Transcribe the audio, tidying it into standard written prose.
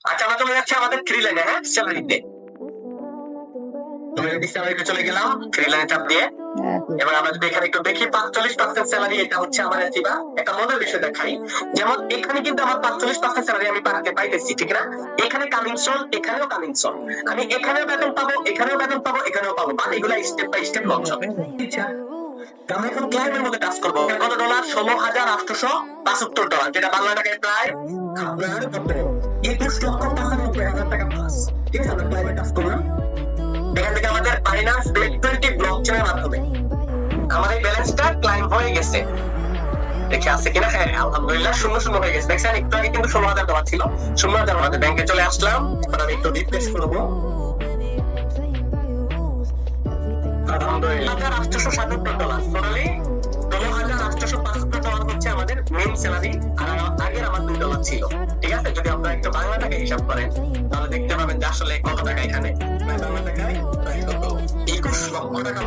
আচ্ছা আমরা চলে যাচ্ছি আমাদের থ্রি লাইনে, হ্যাঁ, স্যালারিতে। স্যালারিতে চলে গেলাম থ্রি লাইনে চাপ দিয়ে। এবার আমরা যদি এখানে একটু দেখি 45% স্যালারি, এটা হচ্ছে আমার এচিভা। একটা মজার বিষয় দেখাই, যেমন এখানে কিন্তু আমার 45% স্যালারি আমি পাইতেছি, ঠিক না? এখানে কামিং সোন, এখানেও কামিং সোন। আমি এখানেও বেতন পাবো, এখানেও বেতন পাবো, এখানেও পাবো, বাট এগুলা স্টেপ বাই স্টেপ লঞ্চ হবে। আমরা এখন ক্লাইমের মধ্যে কাজ করবো। কত ডলার? $16,872, যেটা বাংলা টাকায় প্রায় আপনার 21,95,000 টাকা প্লাস। ঠিক আছে, আমরা ক্লাইমে কাজ করলাম। এখান থেকে আমাদের বাইনান্স BEP20 ব্লকচেনের মাধ্যমে আমাদের ব্যালেন্সটা ক্লাইম হয়ে গেছে। দেখে আছে কিনা? হ্যাঁ, আলহামদুলিল্লাহ, 0 হয়ে গেছে। দেখছেন, একটু আগে কিন্তু $16,000 ছিল। 16,000 আমাদের ব্যাংকে চলে আসলাম। এবার আমি একটু রিফ্রেশ করবো। আলহামদুলিল্লাহ, $877, টোটালি $16,875 হচ্ছে আমাদের মেইন স্যালারি। আর আগের আমার $2 ছিল। ঠিক আছে, যদি আপনারা একটু বাংলা টাকায় হিসাব করেন তাহলে দেখতে পাবেন যে আসলে কত টাকা এখানে বাংলা টাকায় প্রায় কত 21 লক্ষ টাকা।